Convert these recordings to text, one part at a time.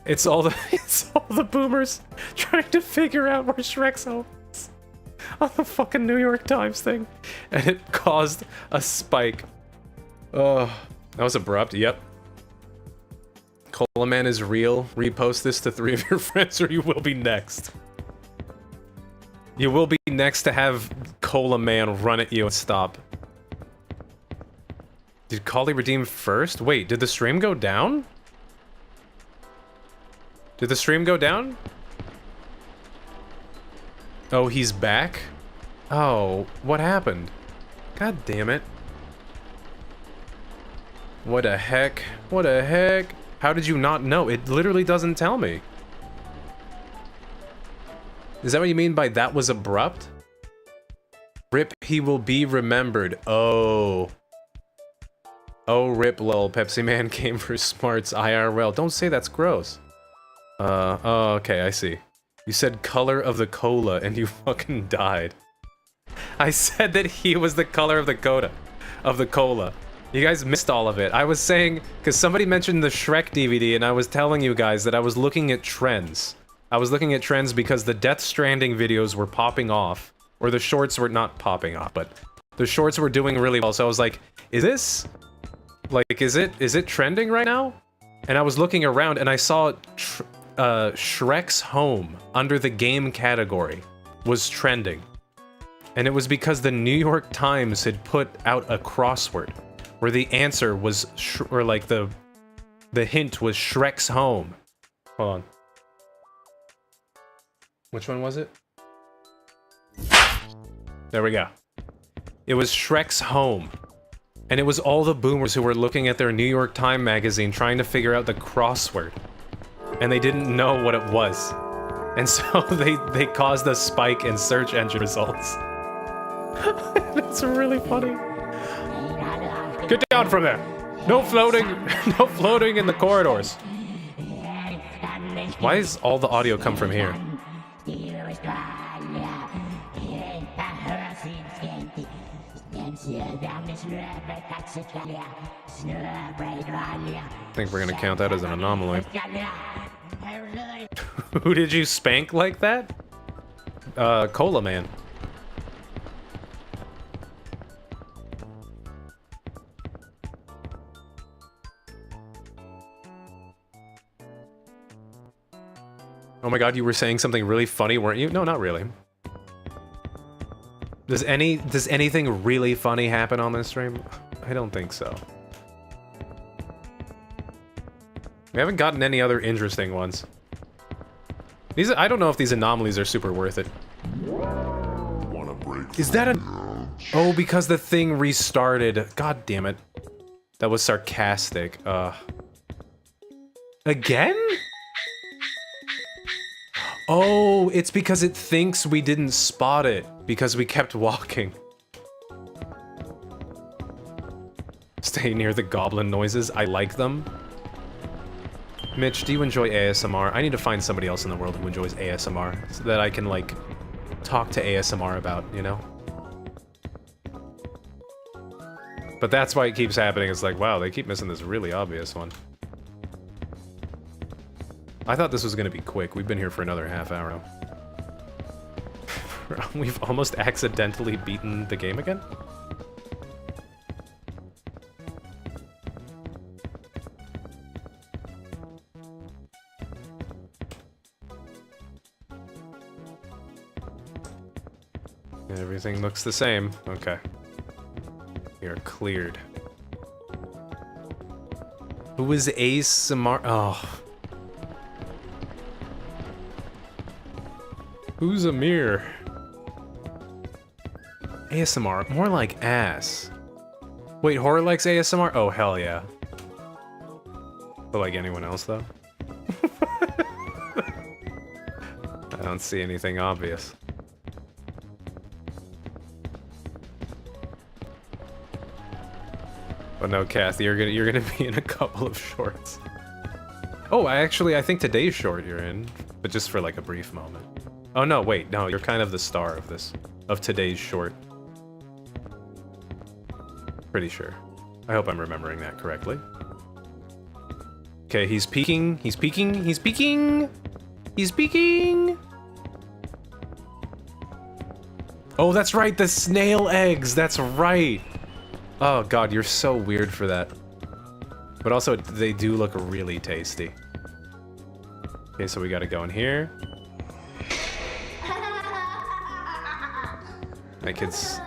It's all the it's all the boomers trying to figure out where Shrek's home is on the fucking New York Times thing, and it caused a spike. Oh, that was abrupt. Yep. Cola Man is real. Repost this to 3 of your friends, or you will be next. You will be next to have Cola Man run at you and stop. Did Kali redeem first? Wait, did the stream go down? Did the stream go down? Oh, he's back? Oh, what happened? God damn it. What a heck? What a heck? How did you not know? It literally doesn't tell me. Is that what you mean by that was abrupt? Rip, he will be remembered. Oh. Oh, rip, lol. Pepsi Man came for smarts IRL. Don't say that's gross. Oh, okay, I see. You said color of the cola and you fucking died. I said that he was the color of the cola. You guys missed all of it. I was saying, because somebody mentioned the Shrek DVD and I was telling you guys that I was looking at trends. I was looking at trends because the Death Stranding videos were popping off. Or the shorts were not popping off, but the shorts were doing really well. So I was like, is this... like, is it trending right now? And I was looking around and I saw Shrek's home under the game category was trending. And it was because the New York Times had put out a crossword where the answer was, or like the hint was Shrek's home. Hold on. Which one was it? There we go. It was Shrek's home. And it was all the boomers who were looking at their New York Times magazine trying to figure out the crossword. And they didn't know what it was. And so they caused a spike in search engine results. That's really funny. Get down from there! No floating! No floating in the corridors! Why does all the audio come from here? I think we're gonna count that as an anomaly. Who did you spank like that? Cola Man. Oh my god, you were saying something really funny, weren't you? No, not really. Does anything really funny happen on this stream? I don't think so. We haven't gotten any other interesting ones. I don't know if these anomalies are super worth it. Is that a... Oh, because the thing restarted. God damn it. That was sarcastic. Again? Oh, it's because it thinks we didn't spot it, because we kept walking. Stay near the goblin noises, I like them. Mitch, do you enjoy ASMR? I need to find somebody else in the world who enjoys ASMR, so that I can, like, talk to ASMR about, you know? But that's why it keeps happening, it's like, wow, they keep missing this really obvious one. I thought this was gonna be quick. We've been here for another half hour. We've almost accidentally beaten the game again? Everything looks the same. Okay. We are cleared. Who is ASMR? Oh. Who's Amir? ASMR, more like ass. Wait, Horror likes ASMR? Oh, hell yeah. But like anyone else, though? I don't see anything obvious. But no, Kathy, you're gonna be in a couple of shorts. Oh, I think today's short you're in, but just for like a brief moment. Oh no, wait, no, you're kind of the star of today's short. Pretty sure. I hope I'm remembering that correctly. Okay, he's peeking, he's peeking, he's peeking! He's peeking! Oh, that's right, the snail eggs, that's right! Oh god, you're so weird for that. But also, they do look really tasty. Okay, so we gotta go in here. My kids...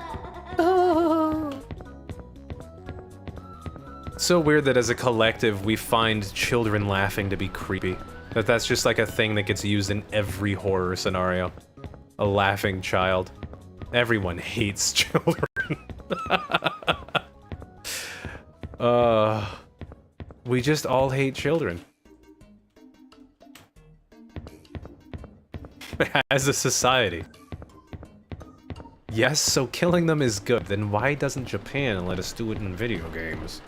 So weird that as a collective, we find children laughing to be creepy. That's just like a thing that gets used in every horror scenario. A laughing child. Everyone hates children. We just all hate children. As a society. Yes, so killing them is good. Then why doesn't Japan let us do it in video games?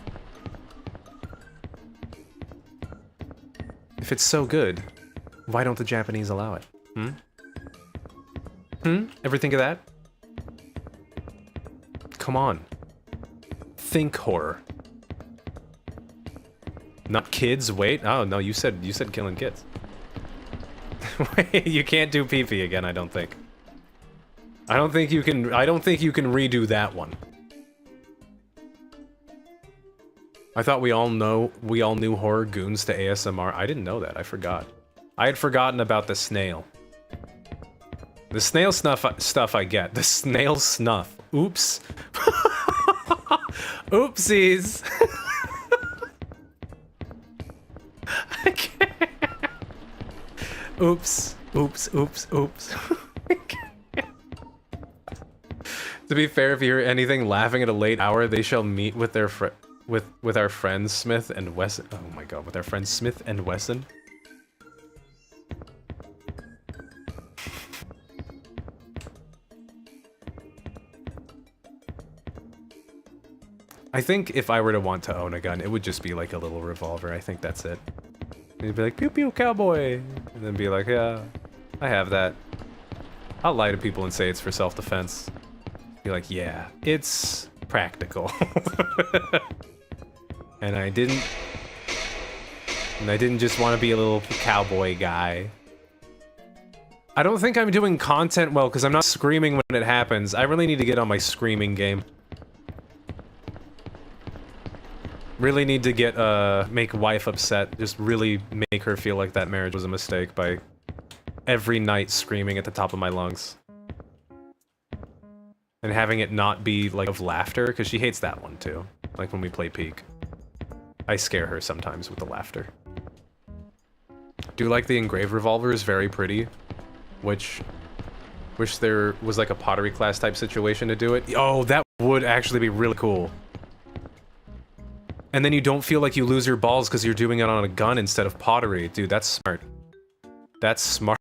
If it's so good, why don't the Japanese allow it? Hmm? Hmm? Ever think of that? Come on. Think horror. Not kids, wait. Oh, no, you said killing kids. Wait, you can't do pee-pee again, I don't think. I don't think you can redo that one. I thought we all knew horror goons to ASMR. I didn't know that, I forgot. I had forgotten about the snail. The snail stuff I get. The snail snuff. Oops. Oopsies. Oops. Oops, oops, oops. To be fair, if you hear anything laughing at a late hour, they shall meet with their with our friends Smith and Wesson. Oh my god, with our friends Smith and Wesson. I think if I were to want to own a gun, it would just be like a little revolver. I think that's it. You'd be like, pew pew cowboy, and then be like, yeah, I have that. I'll lie to people and say it's for self-defense. Be like, yeah, it's practical. And I didn't just want to be a little cowboy guy. I don't think I'm doing content well because I'm not screaming when it happens. I really need to get on my screaming game. Really need to get, make wife upset. Just really make her feel like that marriage was a mistake by every night screaming at the top of my lungs. And having it not be, like, of laughter, because she hates that one, too. Like, when we play Peak. I scare her sometimes with the laughter. Do you like the engraved revolver? Is very pretty. Wish there was, like, a pottery class type situation to do it. Oh, that would actually be really cool. And then you don't feel like you lose your balls because you're doing it on a gun instead of pottery. Dude, that's smart. That's smart.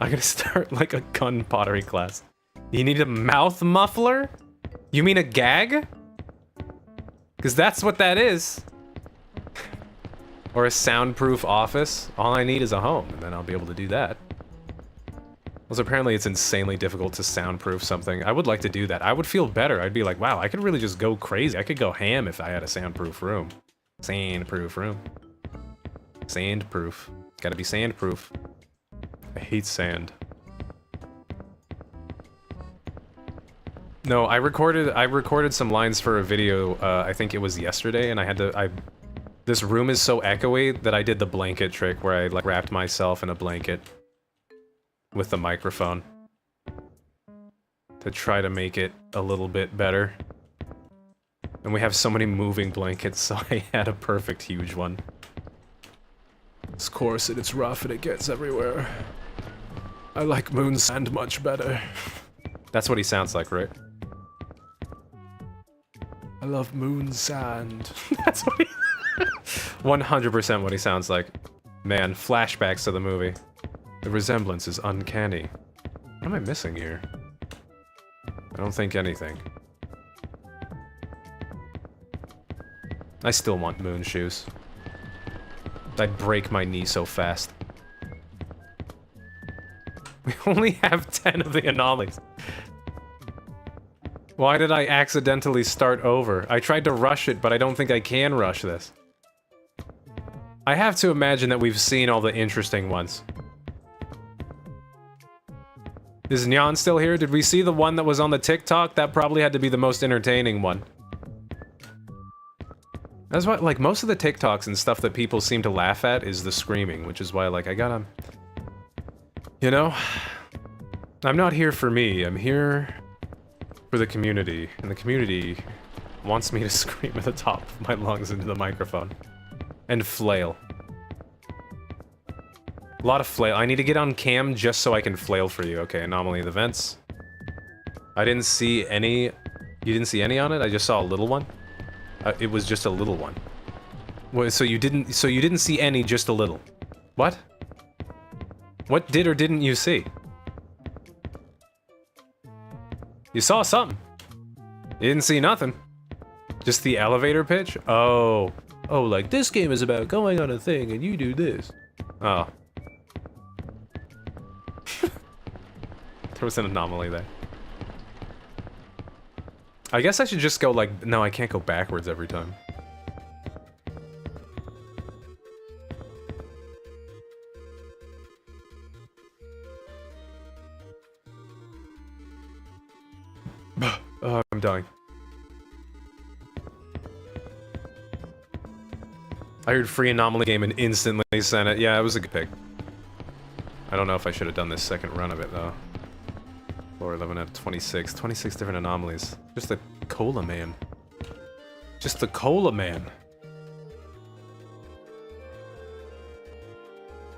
I'm gonna start like a gun pottery class. You need a mouth muffler? You mean a gag? Because that's what that is. Or a soundproof office. All I need is a home, and then I'll be able to do that. Also, apparently it's insanely difficult to soundproof something. I would like to do that. I would feel better. I'd be like, wow, I could really just go crazy. I could go ham if I had a soundproof room. Sandproof room. Sandproof. It's gotta be sandproof. I hate sand. No, I recorded some lines for a video, I think it was yesterday, and I had to, this room is so echoey that I did the blanket trick where I, like, wrapped myself in a blanket with the microphone to try to make it a little bit better. And we have so many moving blankets, so I had a perfect huge one. It's coarse and it's rough and it gets everywhere. I like moon sand much better. That's what he sounds like, right? I love moon sand. That's what he... 100% what he sounds like. Man, flashbacks to the movie. The resemblance is uncanny. What am I missing here? I don't think anything. I still want moon shoes. I'd break my knee so fast. We only have 10 of the anomalies. Why did I accidentally start over? I tried to rush it, but I don't think I can rush this. I have to imagine that we've seen all the interesting ones. Is Nyan still here? Did we see the one that was on the TikTok? That probably had to be the most entertaining one. That's why, like, most of the TikToks and stuff that people seem to laugh at is the screaming, which is why, like, I gotta... You know? I'm not here for me, I'm here for the community, and the community wants me to scream at the top of my lungs into the microphone. And flail. A lot of flail. I need to get on cam just so I can flail for you. Okay, anomaly of the vents. I didn't see any... You didn't see any on it? I just saw a little one? It was just a little one. Well, so you didn't see any, just a little. What? What did or didn't you see? You saw something. You didn't see nothing. Just the elevator pitch? Oh. Oh, like, this game is about going on a thing and you do this. Oh. There was an anomaly there. I guess I should just go like... No, I can't go backwards every time. Oh, I'm dying. I heard free anomaly game and instantly sent it. Yeah, it was a good pick. I don't know if I should have done this second run of it, though. Floor 11 out of 26. 26 different anomalies. Just the Cola Man. Just the Cola Man.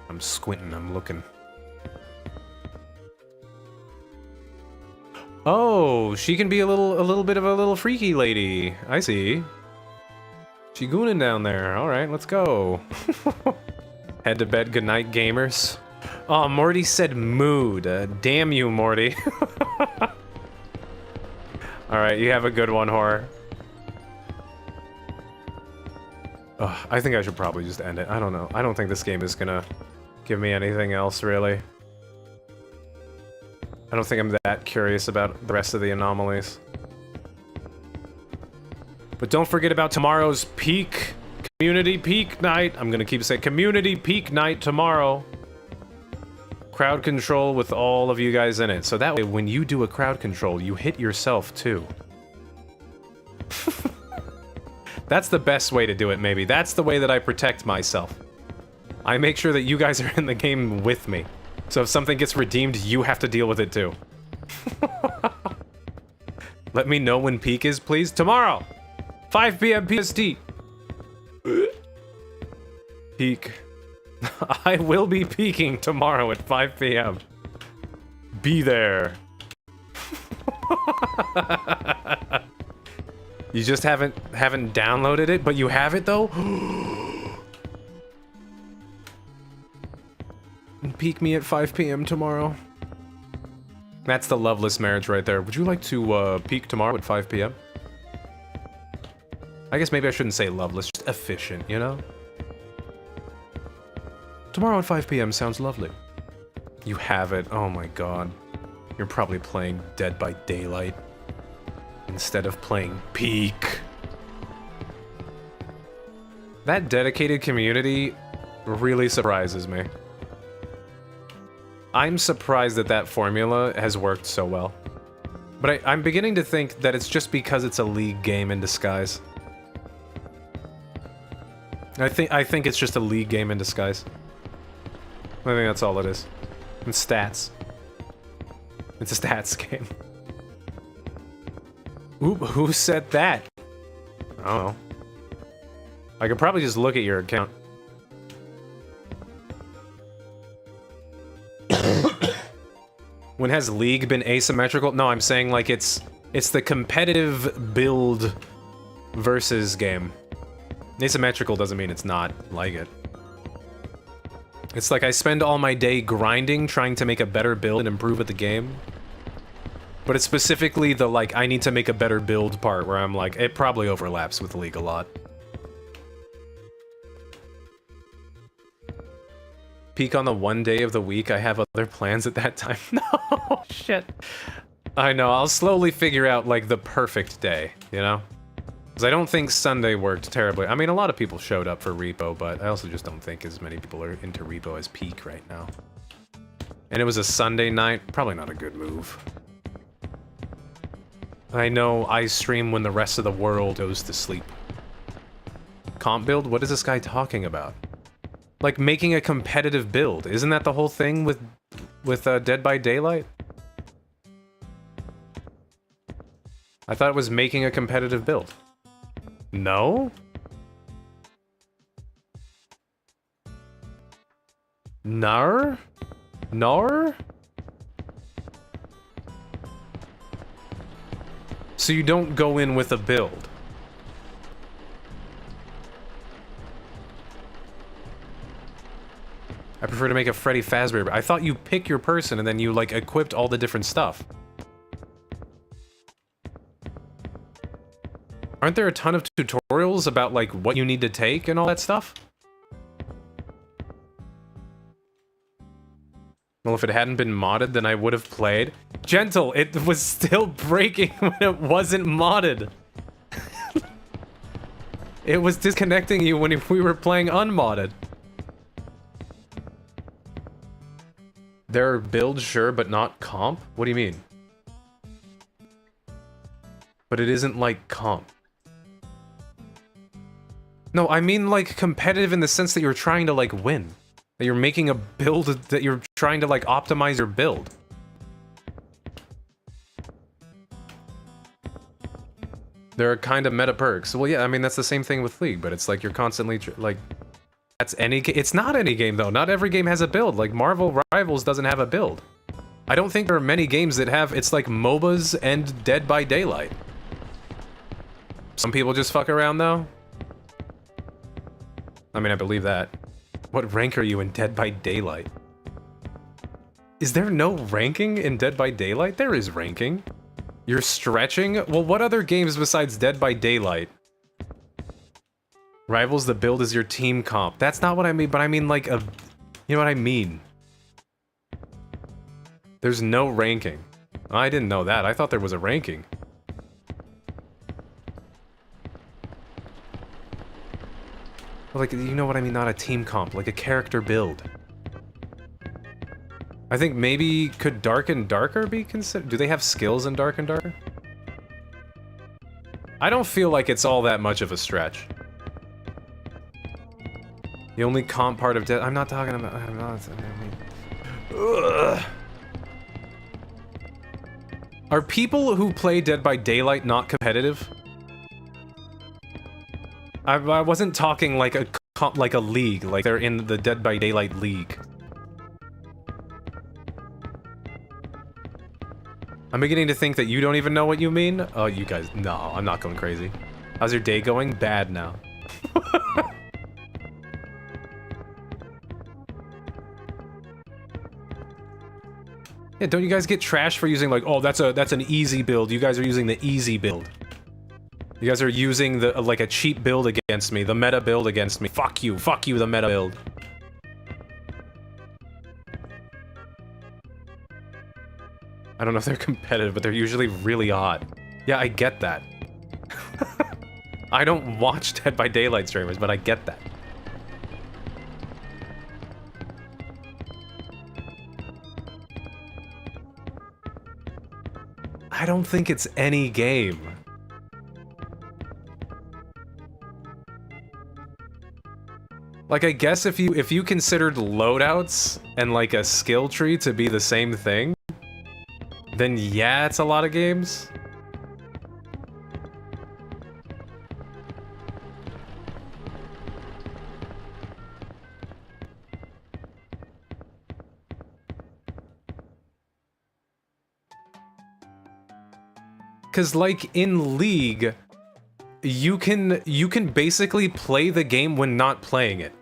I'm squinting, I'm looking. Oh, she can be a little bit of a little freaky lady. I see. She gooning down there. Alright, let's go. Head to bed, good night, gamers. Oh, Morty said mood. Damn you, Morty. Alright, you have a good one, Horror. I think I should probably just end it. I don't know. I don't think this game is gonna give me anything else, really. I don't think I'm that curious about the rest of the anomalies. But don't forget about tomorrow's peak, community peak night. I'm gonna keep saying community peak night tomorrow. Crowd control with all of you guys in it. So that way, when you do a crowd control, you hit yourself too. That's the best way to do it, maybe. That's the way that I protect myself. I make sure that you guys are in the game with me. So if something gets redeemed, you have to deal with it too. Let me know when peak is, please. Tomorrow! 5 p.m. PST. Peak. I will be peaking tomorrow at 5 p.m. Be there. You just haven't downloaded it, but you have it though? And peak me at 5 p.m. tomorrow. That's the loveless marriage right there. Would you like to peak tomorrow at 5 p.m.? I guess maybe I shouldn't say loveless, just efficient, you know? Tomorrow at 5 p.m. sounds lovely. You have it. Oh my god. You're probably playing Dead by Daylight instead of playing Peak. That dedicated community really surprises me. I'm surprised that that formula has worked so well. But I'm beginning to think that it's just because it's a League game in disguise. I think it's just a League game in disguise. I think that's all it is. And stats. It's a stats game. Ooh, who said that? I don't know. I could probably just look at your account. When has League been asymmetrical? No, I'm saying like it's the competitive build versus game. Asymmetrical doesn't mean it's not like it. It's like I spend all my day grinding, trying to make a better build and improve at the game. But it's specifically the, like, I need to make a better build part where I'm like, it probably overlaps with League a lot. Peak on the one day of the week, I have other plans at that time. No, shit. I know, I'll slowly figure out, like, the perfect day, you know? Because I don't think Sunday worked terribly. I mean, a lot of people showed up for Repo, but I also just don't think as many people are into Repo as Peak right now. And it was a Sunday night, probably not a good move. I know I stream when the rest of the world goes to sleep. Comp build? What is this guy talking about? Like, making a competitive build. Isn't that the whole thing with Dead by Daylight? I thought it was making a competitive build. No? Nar? Nar? So you don't go in with a build? I prefer to make a Freddy Fazbear. I thought you pick your person and then you, like, equipped all the different stuff. Aren't there a ton of tutorials about, like, what you need to take and all that stuff? Well, if it hadn't been modded, then I would have played. Gentle, it was still breaking when it wasn't modded. It was disconnecting you when we were playing unmodded. There are builds, sure, but not comp? What do you mean? But it isn't like comp. No, I mean like competitive in the sense that you're trying to like win. That you're making a build, that you're trying to like optimize your build. There are kind of meta perks. Well, yeah, I mean that's the same thing with League, but it's like you're constantly like, that's any game. It's not any game though. Not every game has a build. Like Marvel Rivals doesn't have a build. I don't think there are many games that have. It's like MOBAs and Dead by Daylight. Some people just fuck around though. I mean, I believe that. What rank are you in Dead by Daylight? Is there no ranking in Dead by Daylight? There is ranking. You're stretching? Well, what other games besides Dead by Daylight? Rivals, the build is your team comp. That's not what I mean, but I mean like a... You know what I mean? There's no ranking. I didn't know that. I thought there was a ranking. Like, you know what I mean? Not a team comp, like a character build. I think maybe, could Dark and Darker be considered? Do they have skills in Dark and Darker? I don't feel like it's all that much of a stretch. The only comp part of Dead... I'm not talking about... I'm not... I mean, ugh. Are people who play Dead by Daylight not competitive? I wasn't talking like a league, like they're in the Dead by Daylight league. I'm beginning to think that you don't even know what you mean. Oh, you guys, no, I'm not going crazy. How's your day going? Bad now. Yeah, don't you guys get trashed for using like, oh, that's an easy build. You guys are using the easy build. You guys are using the like a cheap build against me, the meta build against me. Fuck you, the meta build. I don't know if they're competitive, but they're usually really hot. Yeah, I get that. I don't watch Dead by Daylight streamers, but I get that. I don't think it's any game. Like, I guess if you considered loadouts and like a skill tree to be the same thing, then yeah, it's a lot of games. Cause like in League, you can basically play the game when not playing it.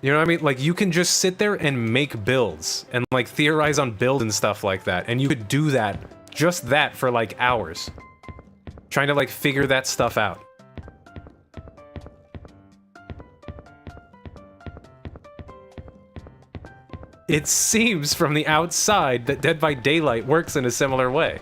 You know what I mean? Like, you can just sit there and make builds, and, like, theorize on build and stuff like that, and you could do that, just that, for, like, hours. Trying to, like, figure that stuff out. It seems from the outside that Dead by Daylight works in a similar way.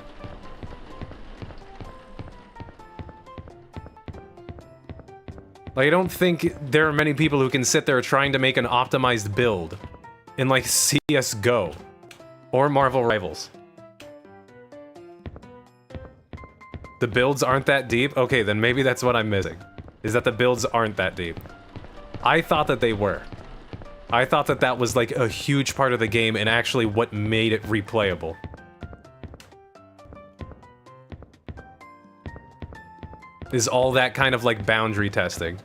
Like, I don't think there are many people who can sit there trying to make an optimized build in, like, CSGO or Marvel Rivals. The builds aren't that deep? Okay, then maybe that's what I'm missing. Is that the builds aren't that deep. I thought that they were. I thought that that was, like, a huge part of the game and actually what made it replayable. Is all that kind of, like, boundary testing.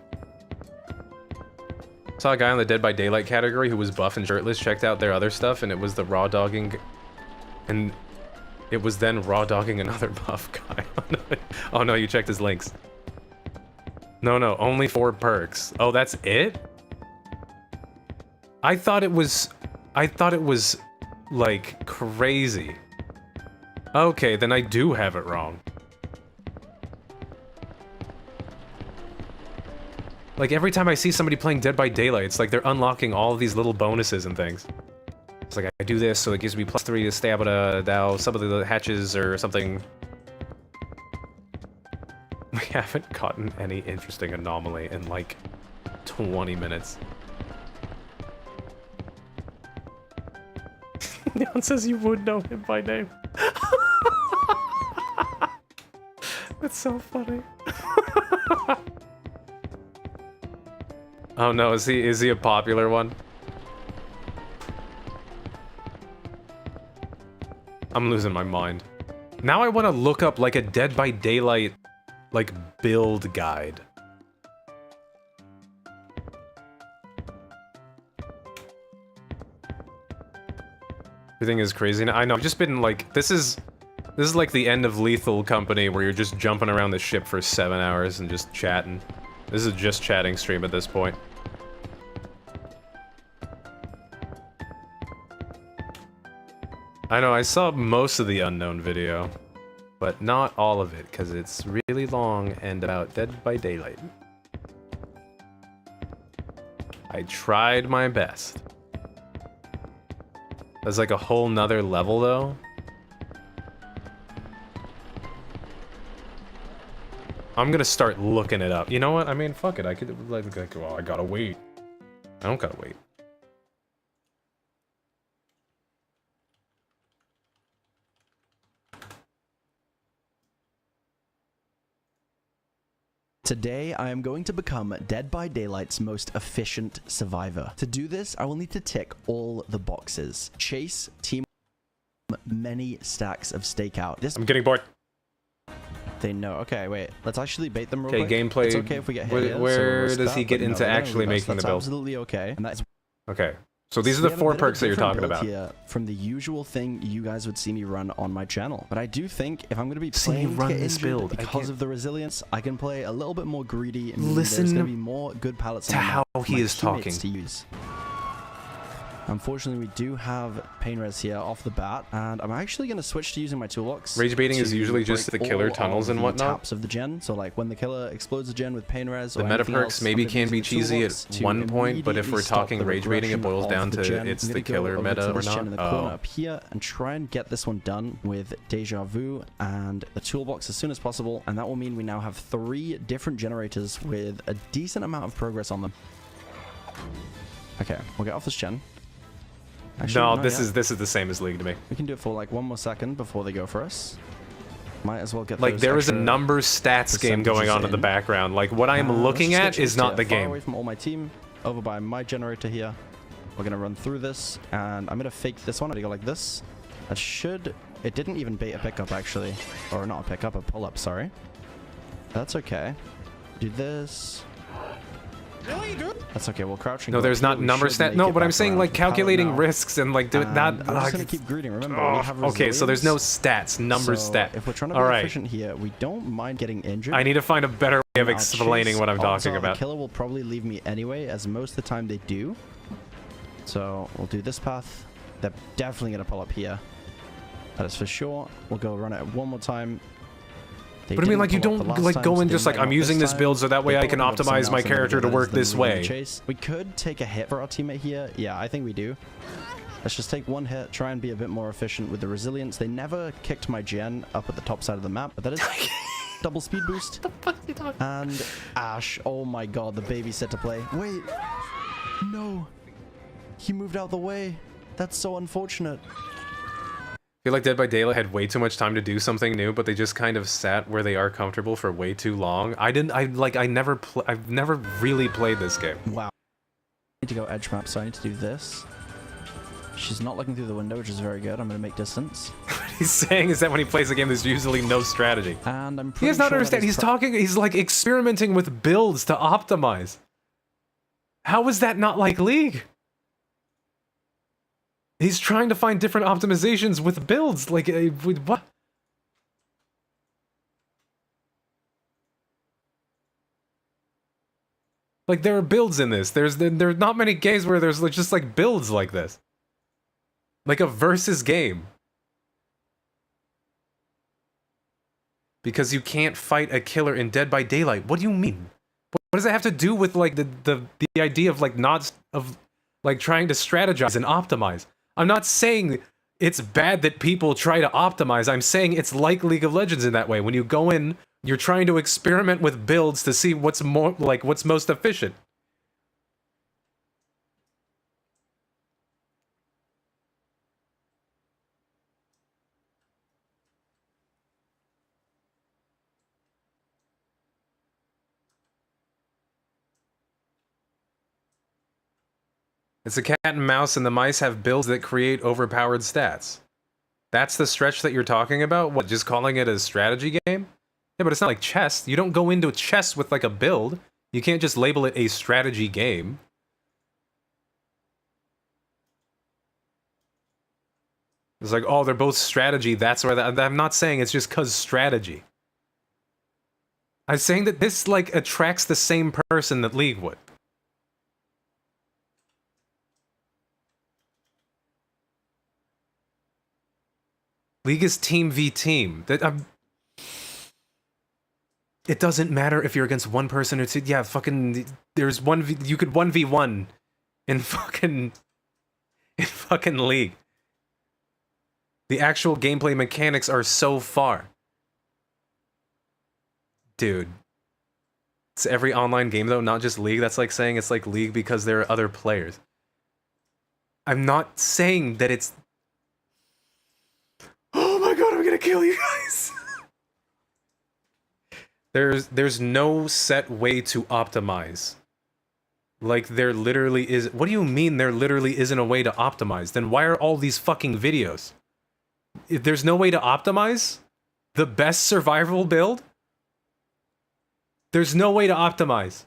Saw a guy on the Dead by Daylight category who was buff and shirtless, checked out their other stuff, and it was the raw dogging... And it was then raw dogging another buff guy. Oh no, you checked his links. No, only 4 perks. Oh, that's it? I thought it was, like, crazy. Okay, then I do have it wrong. Like, every time I see somebody playing Dead by Daylight, it's like they're unlocking all of these little bonuses and things. It's like, I do this, so it gives me +3 to stamina, now some of the hatches or something. We haven't gotten any interesting anomaly in, like, 20 minutes. Neon says you would know him by name. That's so funny. Oh no, is he a popular one? I'm losing my mind. Now I want to look up like a Dead by Daylight like build guide. Everything is crazy now. I know, I've just been like, this is like the end of Lethal Company where you're just jumping around the ship for 7 hours and just chatting. This is just chatting stream at this point. I know, I saw most of the Unknown video, but not all of it, because it's really long and about Dead by Daylight. I tried my best. There's like a whole nother level, though. I'm gonna start looking it up. You know what? I mean, fuck it. I could, like, well, I gotta wait. I don't gotta wait. Today, I am going to become Dead by Daylight's most efficient survivor. To do this, I will need to tick all the boxes. Chase, team, many stacks of stakeout. This I'm getting bored. They know. Okay, wait. Let's actually bait them real quick. Okay, gameplay. It's okay if we get hit. Where does he get into actually making the build? Absolutely okay. And that's okay. So these are the 4 perks that you're talking about. Here from the usual thing you guys would see me run on my channel. But I do think if I'm going to be playing to get injured because of the resilience, I can play a little bit more greedy. And listen there's going to be more good pallets to how he is talking. To use. Unfortunately, we do have pain res here off the bat, and I'm actually going to switch to using my toolbox. Rage baiting is usually just the killer tunnels and whatnot. Taps of the gen, so like when the killer explodes the gen with pain res, the meta perks maybe can be cheesy at one point, but if we're talking rage baiting, it boils down to it's the killer meta or not. In the corner up here and try and get this one done with Deja Vu and the toolbox as soon as possible, and that will mean we now have 3 different generators with a decent amount of progress on them. Okay, we'll get off this gen. Actually, no, this is the same as League to me. We can do it for like 1 more second before they go for us. Might as well get like there is a numbers stats game going on in the background. Like what I am looking at is not the game. Away from all my team, over by my generator here. We're gonna run through this, and I'm gonna fake this one. I'm gonna go like this. That should. It didn't even bait a pickup actually, or not a pickup, a pull up. Sorry. That's okay. Do this. Really, dude? That's okay. We'll crouch. No, there's not number stat. No, but I'm saying like calculating risks and like doing that. We're just gonna keep greeting. Remember, we have resilience. Okay, so there's no stats, numbers stat. If we're trying to be efficient here, we don't mind getting injured. I need to find a better way of explaining what I'm talking about. The killer will probably leave me anyway, as most of the time they do. So we'll do this path. They're definitely gonna pull up here. That is for sure. We'll go run it one more time. But I mean, like, you don't, like, go in just like, I'm using this build so that way I can optimize my character to work this way. We could take a hit for our teammate here. Yeah, I think we do. Let's just take one hit, try and be a bit more efficient with the resilience. They never kicked my gen up at the top side of the map, but that is double speed boost. What the fuck are you talking? And Ash, oh my god, the babysitter play. Wait, no. He moved out the way. That's so unfortunate. I feel like Dead by Daylight had way too much time to do something new, but they just kind of sat where they are comfortable for way too long. I've never really played this game. Wow. I need to go edge map, so I need to do this. She's not looking through the window, which is very good. I'm going to make distance. What he's saying is that when he plays a game, there's usually no strategy. And I'm pretty He does not sure understand. He's like experimenting with builds to optimize. How is that not like League? He's trying to find different optimizations with builds. Like, with what? Like, there are builds in this. There are not many games where there's just like builds like this. Like a versus game. Because you can't fight a killer in Dead by Daylight. What do you mean? What does that have to do with like the idea of like trying to strategize and optimize? I'm not saying it's bad that people try to optimize. I'm saying it's like League of Legends in that way. When you go in, you're trying to experiment with builds to see what's most efficient. It's a cat and mouse, and the mice have builds that create overpowered stats. That's the stretch that you're talking about? What, just calling it a strategy game? Yeah, but it's not like chess. You don't go into chess with like a build. You can't just label it a strategy game. It's like, oh, they're both strategy, that's where I'm not saying it's just cause strategy. I'm saying that this, like, attracts the same person that League would. League is team v team. It doesn't matter if you're against one person or two. Yeah, fucking. There's you could 1v1 in fucking League. The actual gameplay mechanics are so far. Dude. It's every online game though, not just League. That's like saying it's like League because there are other players. I'm not saying that it's... Oh my god, I'm gonna kill you guys! There's no set way to optimize. Like, there literally is... What do you mean there literally isn't a way to optimize? Then why are all these fucking videos? If there's no way to optimize? The best survival build? There's no way to optimize.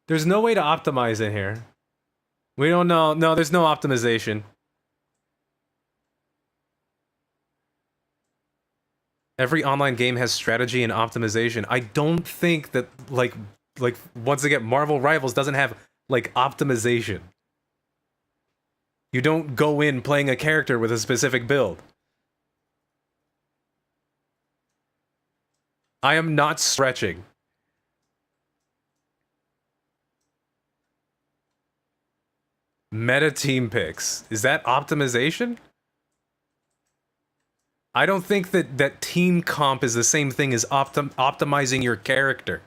There's no way to optimize in here. We don't know. No, there's no optimization. Every online game has strategy and optimization. I don't think that, like once again, Marvel Rivals doesn't have, like, optimization. You don't go in playing a character with a specific build. I am not stretching. Meta team picks. Is that optimization? I don't think that team comp is the same thing as optimizing your character.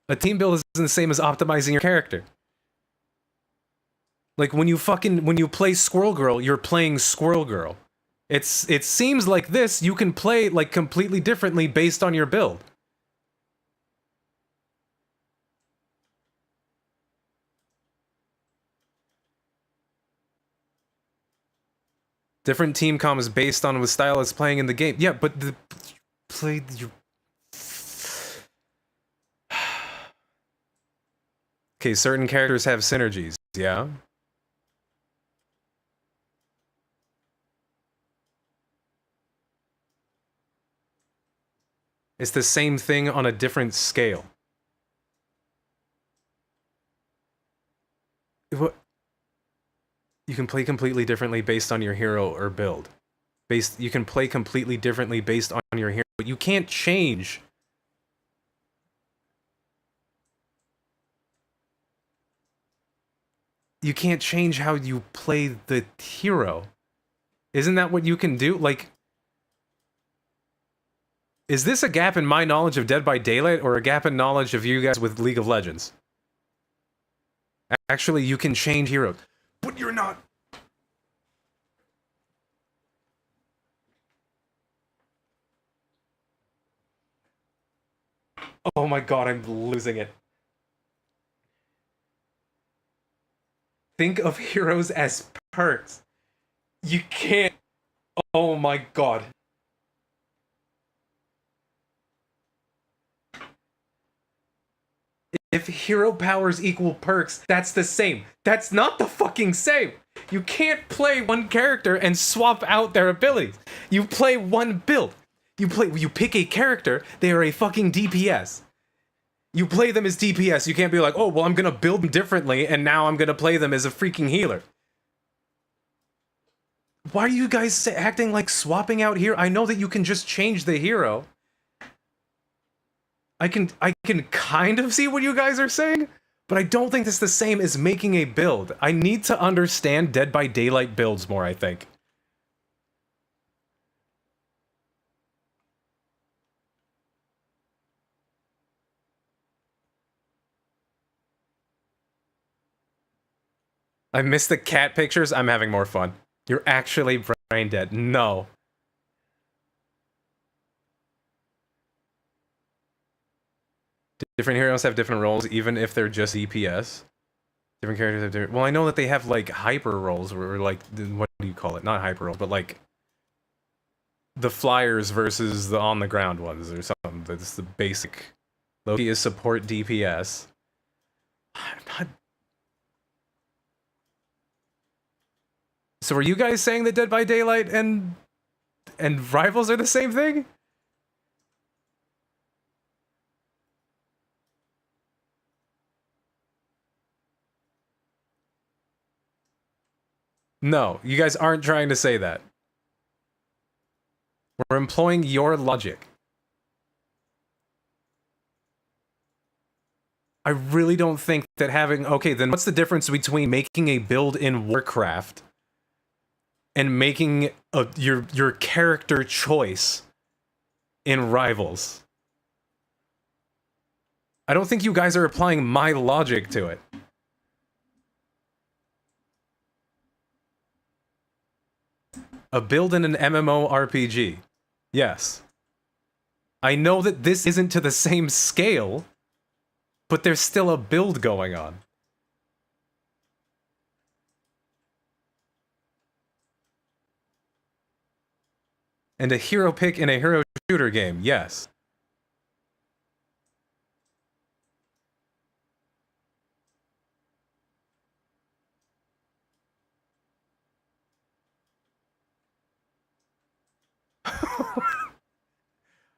A team build isn't the same as optimizing your character. Like, when you play Squirrel Girl, you're playing Squirrel Girl. It seems like this, you can play, like, completely differently based on your build. Different team comms based on what style is playing in the game. Yeah, but Okay, certain characters have synergies, yeah? It's the same thing on a different scale. What? You can play completely differently based on your hero or build. You can play completely differently based on your hero, but you can't change. you can't change how you play the hero. Isn't that what you can do? Like, is this a gap in my knowledge of Dead by Daylight or a gap in knowledge of you guys with League of Legends? Actually, you can change heroes, but you're not. Oh my god, I'm losing it. Think of heroes as perks. You can't. Oh my god. If hero powers equal perks, that's the same. That's not the fucking same. You can't play one character and swap out their abilities. You play one build. You pick a character, they are a fucking DPS. You play them as DPS. You can't be like, oh, well, I'm gonna build them differently, and now I'm gonna play them as a freaking healer. Why are you guys acting like swapping out here? I know that you can just change the hero. I can kind of see what you guys are saying, but I don't think that's the same as making a build. I need to understand Dead by Daylight builds more, I think. I missed the cat pictures. I'm having more fun. You're actually brain dead. No. Different heroes have different roles, even if they're just EPS. Different characters have different... Well, I know that they have, like, hyper roles, where, like, what do you call it? Not hyper roles, but, like, the flyers versus the on-the-ground ones, or something. That's the basic. Loki is support DPS. I'm not... So are you guys saying that Dead by Daylight and Rivals are the same thing? No, you guys aren't trying to say that. We're employing your logic. I really don't think that having... Okay, then what's the difference between making a build in Warcraft and making your character choice in Rivals? I don't think you guys are applying my logic to it. A build in an MMORPG. Yes. I know that this isn't to the same scale, but there's still a build going on. And a hero pick in a hero shooter game, yes.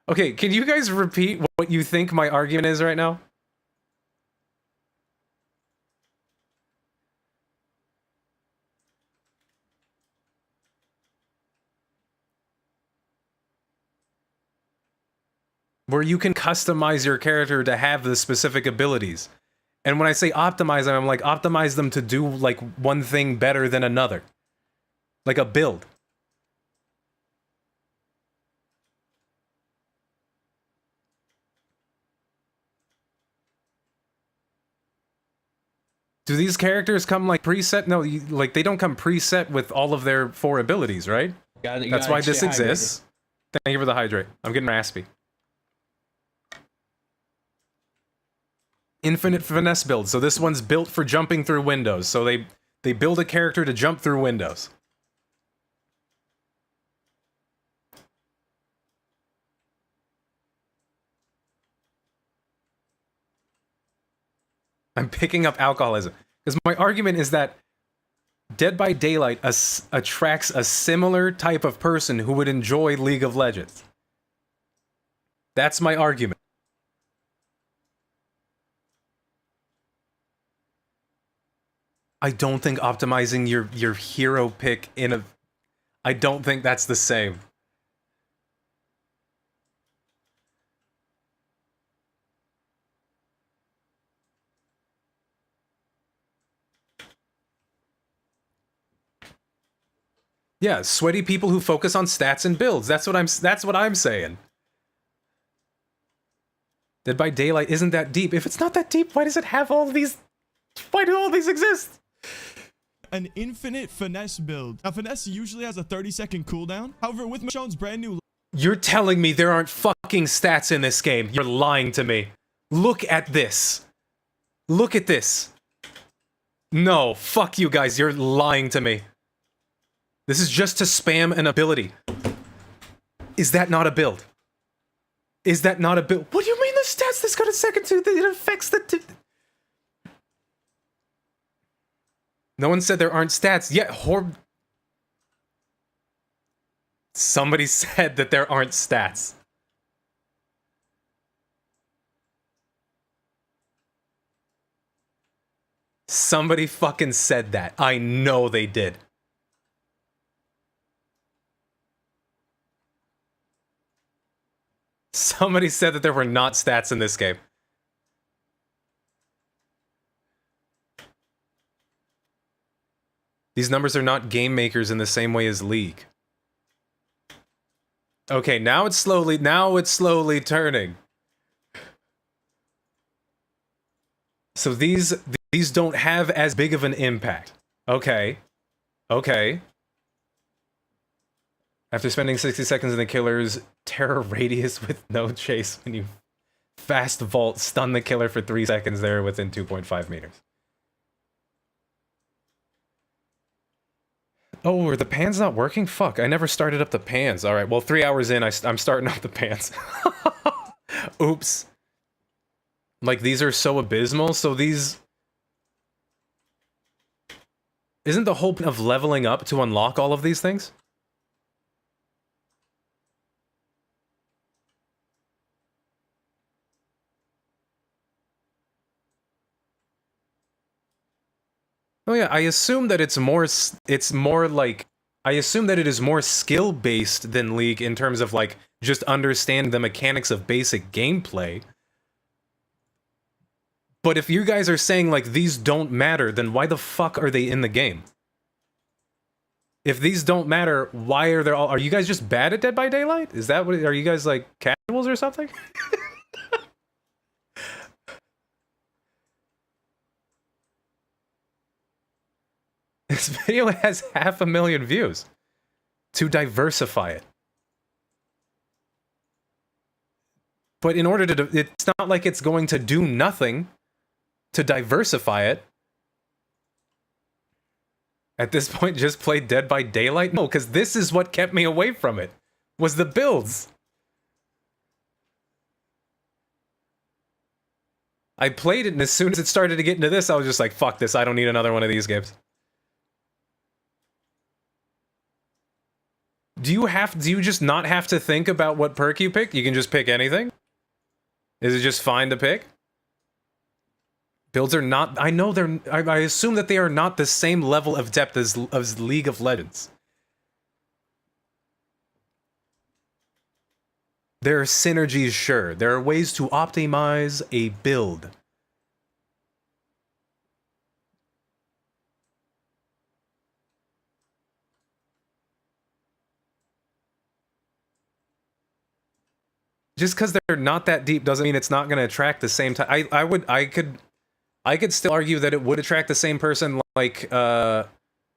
Okay, can you guys repeat what you think my argument is right now? Where you can customize your character to have the specific abilities. And when I say optimize them, I'm like, optimize them to do, like, one thing better than another. Like a build. Do these characters come, like, preset? No, like, they don't come preset with all of their 4 abilities, right? That's why this exists. Thank you for the hydrate. I'm getting raspy. Infinite finesse build. So this one's built for jumping through windows. So they build a character to jump through windows. I'm picking up alcoholism. Because my argument is that Dead by Daylight attracts a similar type of person who would enjoy League of Legends. That's my argument. I don't think optimizing your hero pick in a... I don't think that's the same. Yeah, sweaty people who focus on stats and builds. That's what I'm saying. Dead by Daylight isn't that deep. If it's not that deep, why does it have all these? Why do all these exist? An infinite finesse build. Now, finesse usually has a 30-second cooldown. However, with Michonne's brand new... You're telling me there aren't fucking stats in this game. You're lying to me. Look at this. Look at this. No, fuck you guys. You're lying to me. This is just to spam an ability. Is that not a build? Is that not a build? What do you mean the stats this got a second to? It affects the... No one said there aren't stats. Yeah, somebody said that there aren't stats. Somebody fucking said that. I know they did. Somebody said that there were not stats in this game. These numbers are not game makers in the same way as League. Okay, now it's slowly turning. So these don't have as big of an impact. Okay. Okay. After spending 60 seconds in the killer's terror radius with no chase, when you fast vault, stun the killer for 3 seconds, they're within 2.5 meters. Oh, are the pans not working? Fuck, I never started up the pans. Alright, well, 3 hours in, I'm starting up the pans. Oops. Like, these are so abysmal, so these... Isn't the whole point of leveling up to unlock all of these things? Oh yeah, I assume that it's more like, I assume that it is more skill-based than League in terms of, like, just understanding the mechanics of basic gameplay. But if you guys are saying, like, these don't matter, then why the fuck are they in the game? If these don't matter, why are there all... Are you guys just bad at Dead by Daylight? Is that what... Are you guys, like, casuals or something? This video has 500,000 views. To diversify it. But in order to... It's not like it's going to do nothing to diversify it. At this point, just play Dead by Daylight? No, because this is what kept me away from it. Was the builds. I played it, and as soon as it started to get into this, I was just like, fuck this, I don't need another one of these games. Do you just not have to think about what perk you pick? You can just pick anything? Is it just fine to pick? Builds are not... I know they're... I assume that they are not the same level of depth as League of Legends. There are synergies, sure. There are ways to optimize a build. Just because they're not that deep doesn't mean it's not going to attract the same time. I could still argue that it would attract the same person, like, and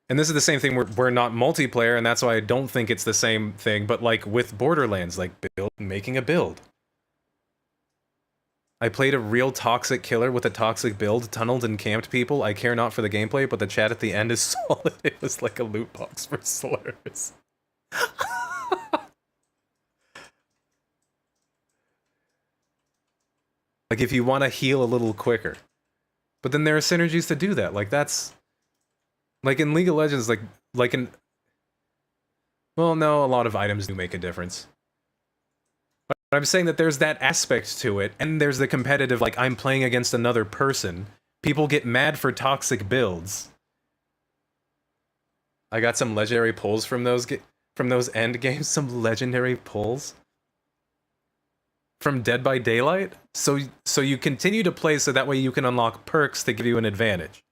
this is the same thing, we're not multiplayer, and that's why I don't think it's the same thing, but like with Borderlands, like making a build. I played a real toxic killer with a toxic build, tunneled and camped people. I care not for the gameplay, but the chat at the end is solid. It was like a loot box for slurs. Like, if you want to heal a little quicker. But then there are synergies to do that. Like, that's... Like, in League of Legends, like in... Well, no, a lot of items do make a difference. But I'm saying that there's that aspect to it, and there's the competitive, like, I'm playing against another person. People get mad for toxic builds. I got some legendary pulls from those end games. Some legendary pulls. From Dead by Daylight, so you continue to play so that way you can unlock perks to give you an advantage.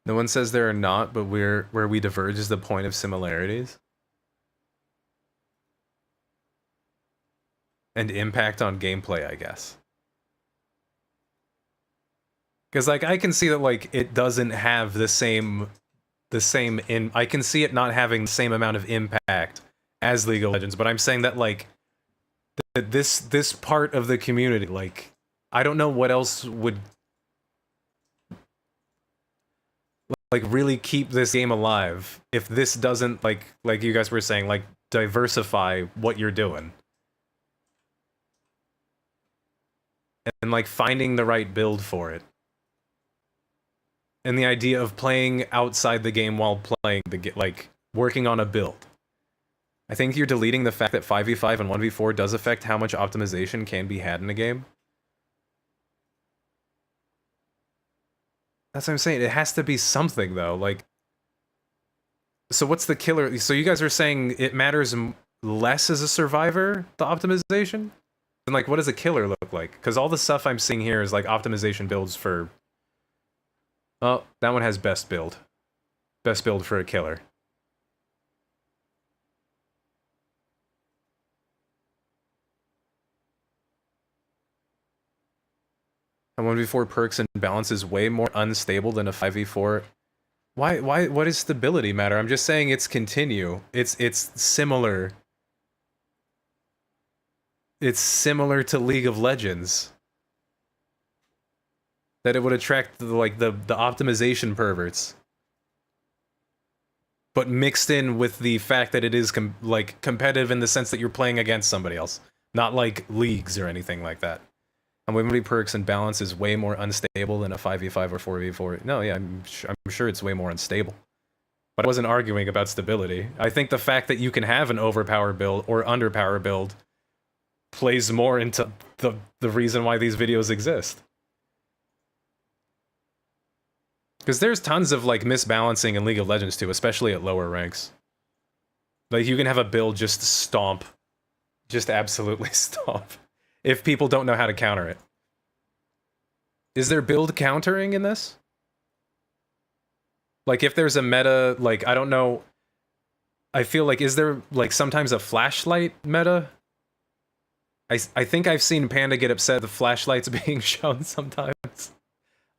No one says there are not, but where we diverge is the point of similarities. And impact on gameplay, I guess. Because, like, I can see that, like, it doesn't have the same I can see it not having the same amount of impact as League of Legends, but I'm saying that, like, this part of the community, like, I don't know what else would, like, really keep this game alive if this doesn't, like you guys were saying, like, diversify what you're doing. And, like, finding the right build for it. And the idea of playing outside the game while playing the game, like, working on a build. I think you're deleting the fact that 5v5 and 1v4 does affect how much optimization can be had in a game. That's what I'm saying. It has to be something, though. Like, so what's the killer? So you guys are saying it matters less as a survivor, the optimization? And, like, what does a killer look like? Because all the stuff I'm seeing here is, like, optimization builds for... Oh, that one has best build. Best build for a killer. A 1v4 perks and balance is way more unstable than a 5v4. Why, what does stability matter? I'm just saying it's continue. It's similar. It's similar to League of Legends. That it would attract the optimization perverts, but mixed in with the fact that it is competitive in the sense that you're playing against somebody else, not like leagues or anything like that. And when perks and balance is way more unstable than a 5v5 or 4v4. No, yeah, I'm sure it's way more unstable. But I wasn't arguing about stability. I think the fact that you can have an overpower build or underpower build plays more into the reason why these videos exist. Because there's tons of, like, misbalancing in League of Legends, too, especially at lower ranks. Like, you can have a build just stomp. Just absolutely stomp. If people don't know how to counter it. Is there build countering in this? Like, if there's a meta, like, I don't know... I feel like, is there, like, sometimes a flashlight meta? I think I've seen Panda get upset at the flashlights being shown sometimes.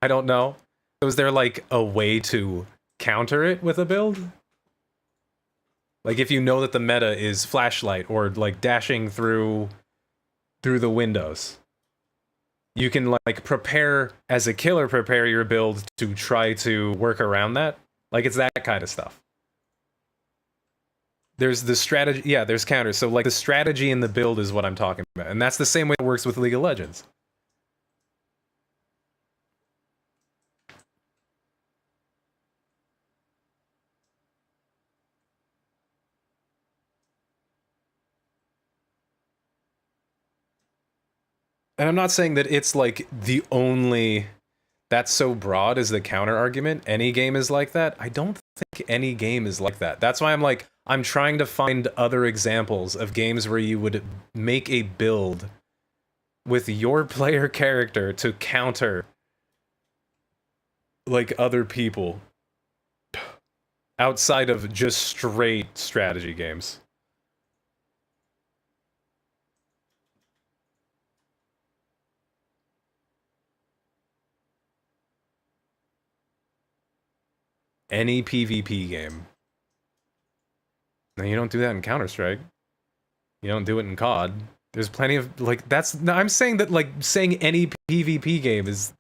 I don't know. Was there, like, a way to counter it with a build? Like, if you know that the meta is flashlight or, like, dashing through the windows, you can, like, as a killer, prepare your build to try to work around that. Like, it's that kind of stuff. There's the strategy, yeah, there's counters. So, like, the strategy in the build is what I'm talking about. And that's the same way it works with League of Legends. And I'm not saying that it's, like, the only... That's so broad as the counter argument. Any game is like that. I don't think any game is like that. That's why I'm like, I'm trying to find other examples of games where you would make a build with your player character to counter, like, other people outside of just straight strategy games. Any PvP game. No, you don't do that in Counter-Strike. You don't do it in COD. There's plenty of, like, that's... No, I'm saying that, like, saying any PvP game is...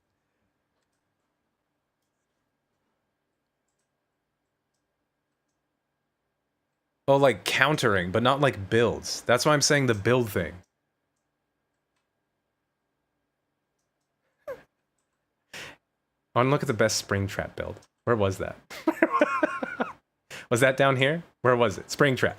Oh, like, countering, but not, like, builds. That's why I'm saying the build thing. I want to look at the best Springtrap build. Where was that? Was that down here? Where was it? Springtrap.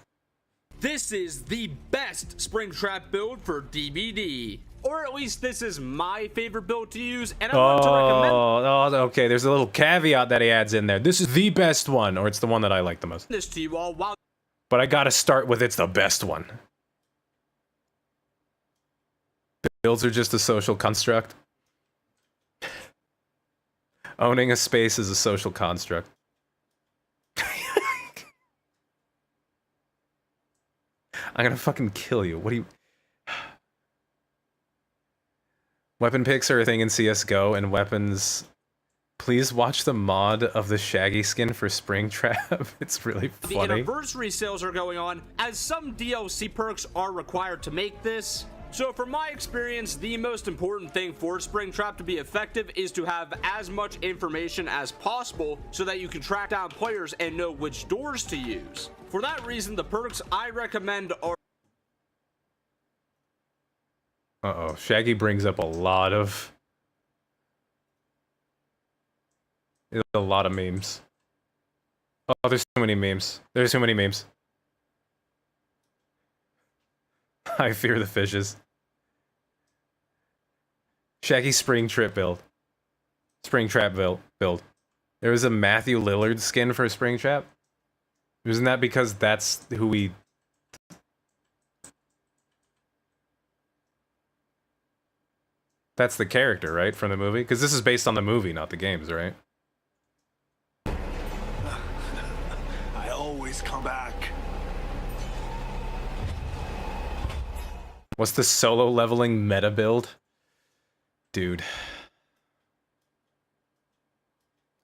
This is the best Springtrap build for DBD. Or at least this is my favorite build to use, and I want to recommend okay, there's a little caveat that he adds in there. This is the best one, or it's the one that I like the most. this to you all while But I gotta start with it's the best one. Builds are just a social construct. Owning a space is a social construct. I'm gonna fucking kill you. What do you... Weapon picks are a thing in CSGO, and weapons... Please watch the mod of the Shaggy skin for Springtrap. It's really funny. The anniversary sales are going on, as some DLC perks are required to make this. So from my experience, the most important thing for Springtrap to be effective is to have as much information as possible so that you can track down players and know which doors to use. For that reason, the perks I recommend are... Uh-oh, Shaggy brings up a lot of memes. Oh, there's too many memes. There's too many memes. I fear the fishes. Shaggy Springtrap build. Springtrap build. There was a Matthew Lillard skin for Springtrap. Isn't that because that's who we... That's the character, right, from the movie? Because this is based on the movie, not the games, right? I always come back. What's the solo leveling meta build? Dude.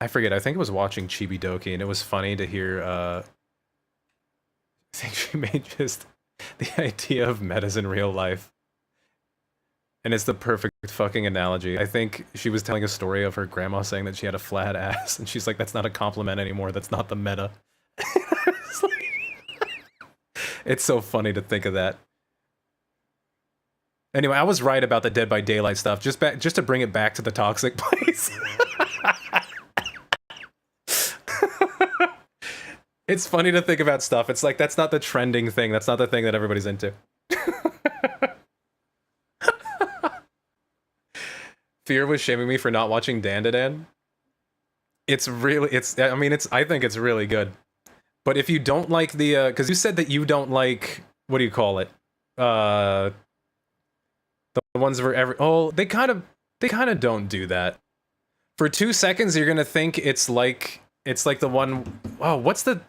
I forget, I think I was watching Chibi Doki, and it was funny to hear, I think she made just the idea of metas in real life. And it's the perfect fucking analogy. I think she was telling a story of her grandma saying that she had a flat ass, and she's like, that's not a compliment anymore, that's not the meta. It's like... It's so funny to think of that. Anyway, I was right about the Dead by Daylight stuff, just to bring it back to the toxic place. It's funny to think about stuff. It's like, that's not the trending thing. That's not the thing that everybody's into. Fear was shaming me for not watching Dandadan. I think it's really good. But if you don't like the, because you said that you don't like, what do you call it? The ones where they kind of don't do that. For 2 seconds, you're gonna think it's like the one, oh, what's the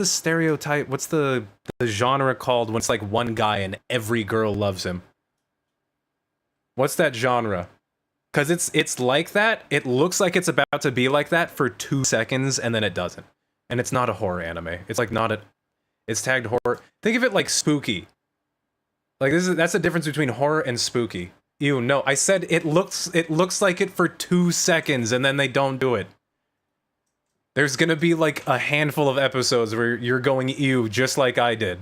stereotype? What's the genre called when it's like one guy and every girl loves him? What's that genre? Because it's like that. It looks like it's about to be like that for 2 seconds, and then it doesn't. And it's not a horror anime. It's like not a... It's tagged horror. Think of it like spooky. Like that's the difference between horror and spooky. Ew, no, I said it looks like it for 2 seconds, and then they don't do it. There's gonna be like a handful of episodes where you're going ew, just like I did.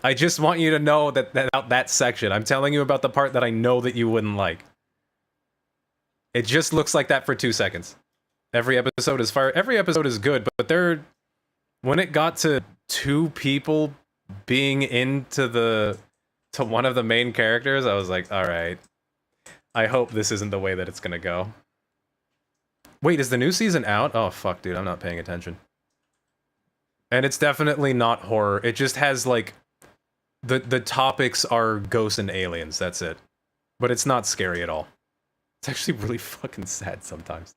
I just want you to know that section. I'm telling you about the part that I know that you wouldn't like. It just looks like that for 2 seconds. Every episode is fire. Every episode is good, but when it got to 2 people being into one of the main characters, I was like, all right. I hope this isn't the way that it's gonna go. Wait, is the new season out? Oh fuck, dude, I'm not paying attention. And it's definitely not horror. It just has like the topics are ghosts and aliens, that's it. But it's not scary at all. It's actually really fucking sad sometimes.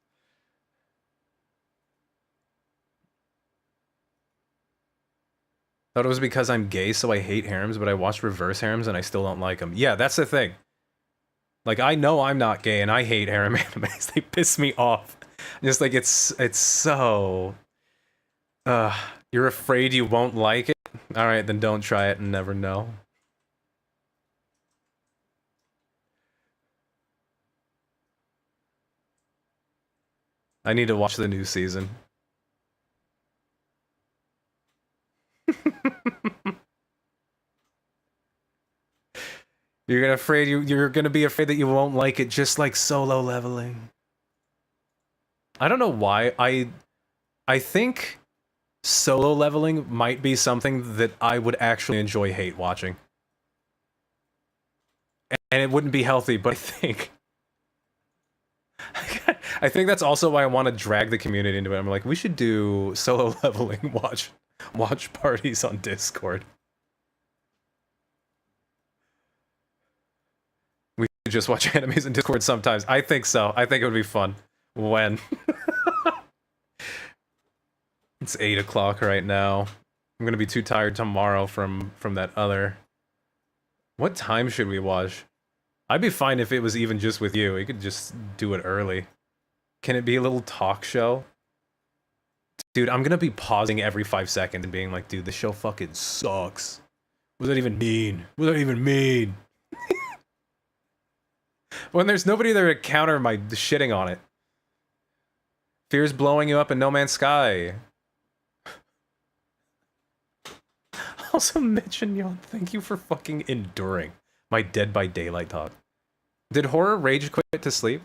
Thought it was because I'm gay, so I hate harems, but I watched reverse harems and I still don't like them. Yeah, that's the thing. Like, I know I'm not gay and I hate harem animes. They piss me off. Just like, it's so... you're afraid you won't like it? Alright, then don't try it and never know. I need to watch the new season. You're gonna be afraid that you won't like it, just like Solo Leveling. I don't know why. I think Solo Leveling might be something that I would actually enjoy hate watching. And it wouldn't be healthy, but I think that's also why I want to drag the community into it. I'm like, we should do Solo Leveling watch parties on Discord. just watch animes in Discord sometimes. I think so. I think it would be fun. When? It's 8 o'clock right now. I'm gonna be too tired tomorrow from that other... What time should we watch? I'd be fine if it was even just with you. We could just do it early. Can it be a little talk show? Dude, I'm gonna be pausing every 5 seconds and being like, dude, this show fucking sucks. What does that even mean? What does that even mean? When there's nobody there to counter my shitting on it. Fear's blowing you up in No Man's Sky. Also, Mitch and Yon, thank you for fucking enduring my Dead by Daylight talk. Did Horror rage quit to sleep?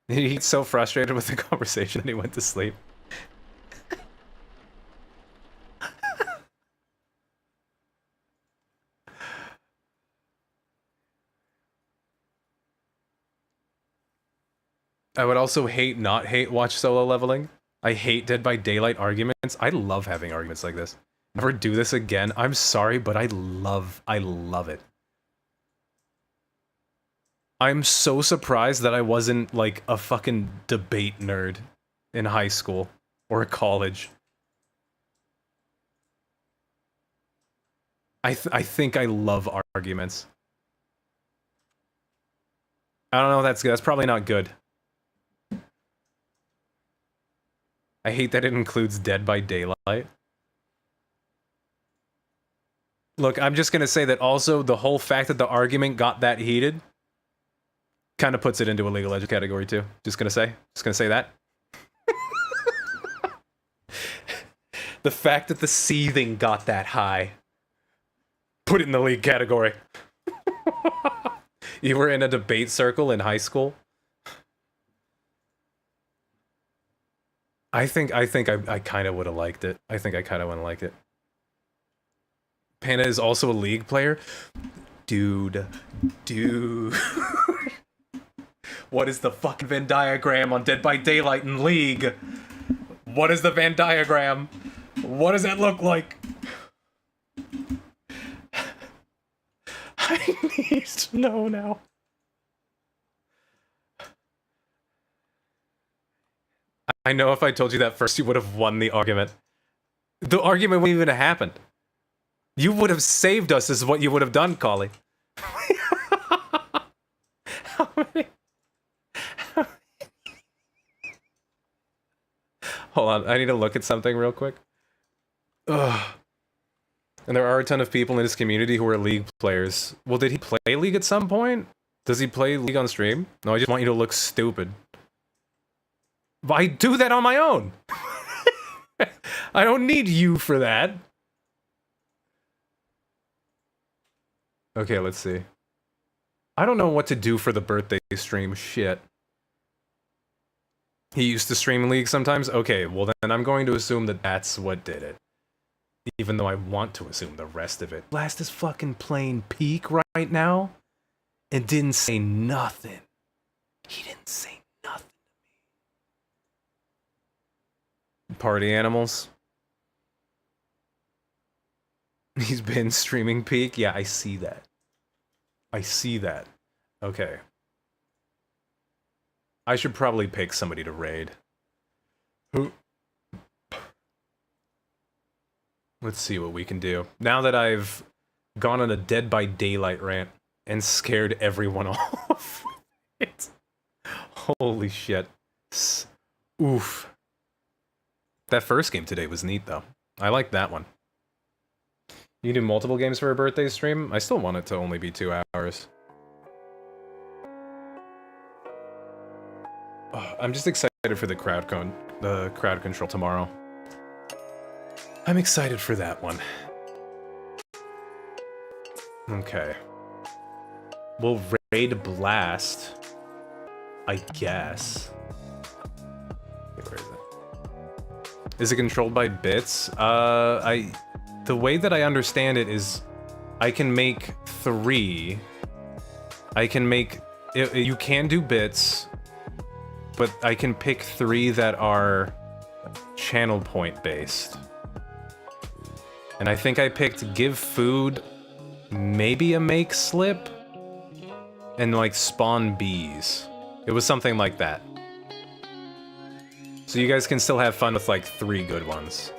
He gets so frustrated with the conversation that he went to sleep. I would also not hate watch Solo Leveling. I hate Dead by Daylight arguments. I love having arguments like this. Never do this again. I'm sorry, but I love it. I'm so surprised that I wasn't like a fucking debate nerd in high school or college. I think I love arguments. I don't know if that's good. That's probably not good. I hate that it includes Dead by Daylight. Look, I'm just gonna say that also the whole fact that the argument got that heated kind of puts it into a League of Legends category too. Just gonna say that. The fact that the seething got that high, put it in the League category. You were in a debate circle in high school. I think I kind of would have liked it. I think I kind of would have liked it. Panda is also a League player? Dude. What is the fucking Venn diagram on Dead by Daylight in League? What is the Venn diagram? What does that look like? I need to know now. I know if I told you that first, you would have won the argument. The argument wouldn't even have happened. You would have saved us is what you would have done, Collie. How many? Hold on, I need to look at something real quick. Ugh. And there are a ton of people in this community who are League players. Well, did he play League at some point? Does he play League on stream? No, I just want you to look stupid. But I do that on my own. I don't need you for that. Okay, let's see. I don't know what to do for the birthday stream. Shit. He used to stream League sometimes? Okay, well then I'm going to assume that that's what did it. Even though I want to assume the rest of it. Blast is fucking playing Peak right now and didn't say nothing. He didn't say nothing to me. Party animals. He's been streaming Peak? Yeah, I see that. I see that. Okay. I should probably pick somebody to raid. Who? Let's see what we can do. Now that I've gone on a Dead by Daylight rant and scared everyone off. Holy shit. Oof. That first game today was neat, though. I like that one. You can do multiple games for a birthday stream? I still want it to only be 2 hours. Oh, I'm just excited for the crowd control tomorrow. I'm excited for that one. Okay. We'll raid Blast, I guess. Okay, where is it? Is it controlled by bits? The way that I understand it is I can make 3. I can make... you can do bits, but I can pick 3 that are channel point based. And I think I picked give food, maybe a make slip, and like spawn bees. It was something like that. So you guys can still have fun with like 3 good ones.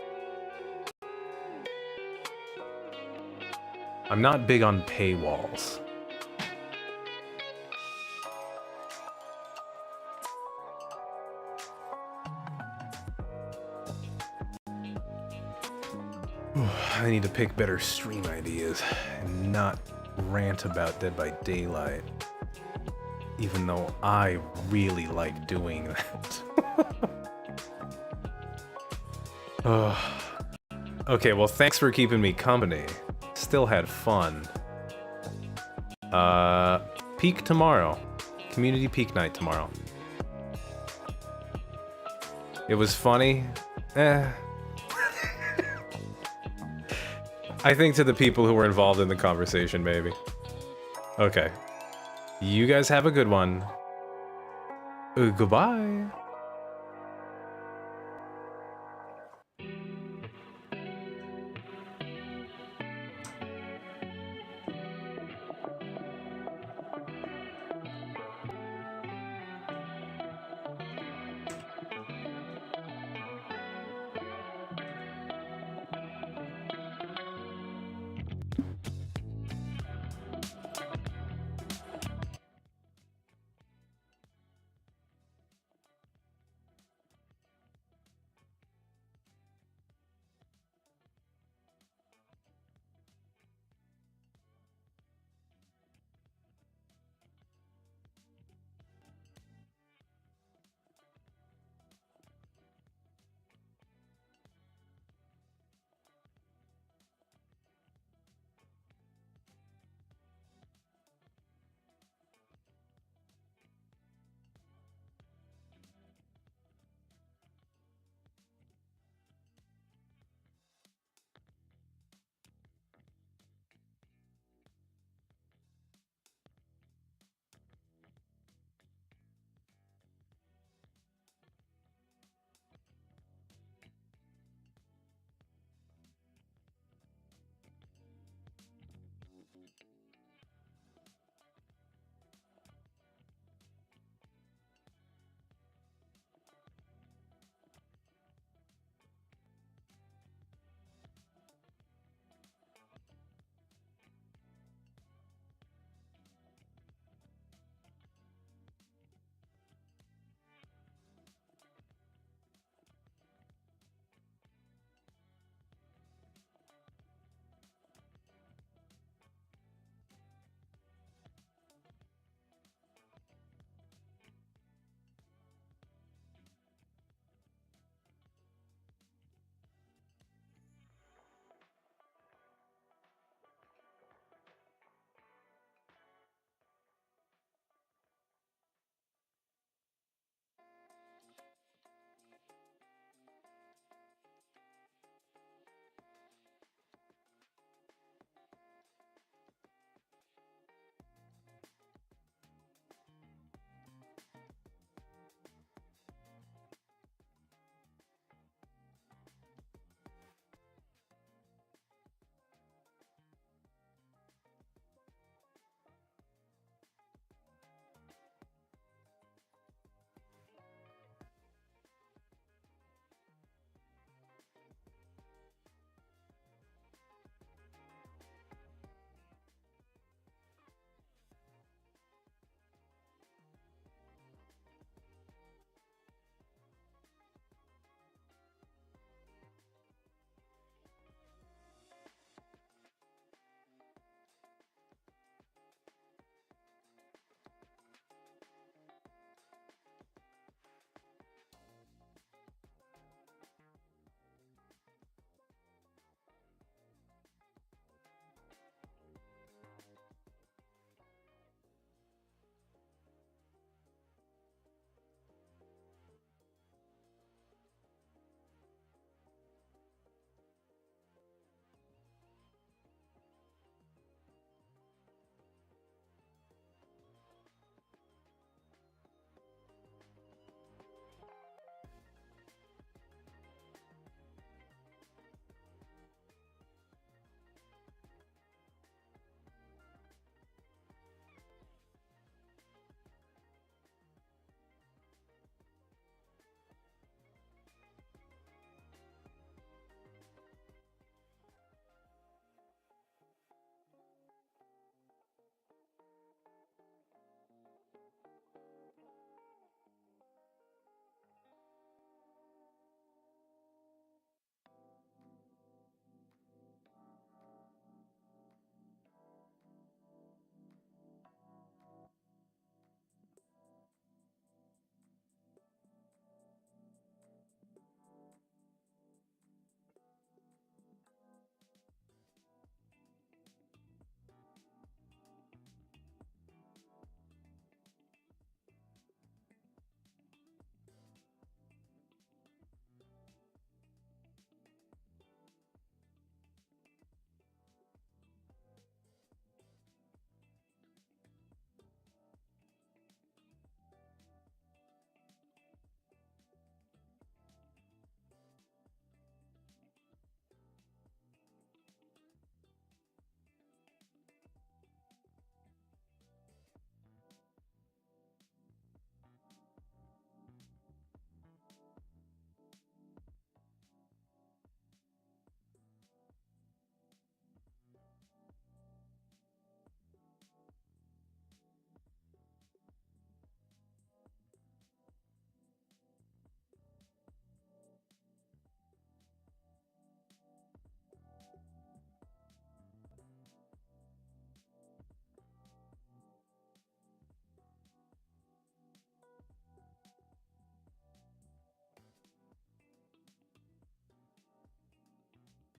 I'm not big on paywalls. I need to pick better stream ideas and not rant about Dead by Daylight. Even though I really like doing that. Okay, well, thanks for keeping me company. Still had fun. Peak tomorrow. Community peak night tomorrow. It was funny. I think to the people who were involved in the conversation, maybe. Okay. You guys have a good one. Goodbye.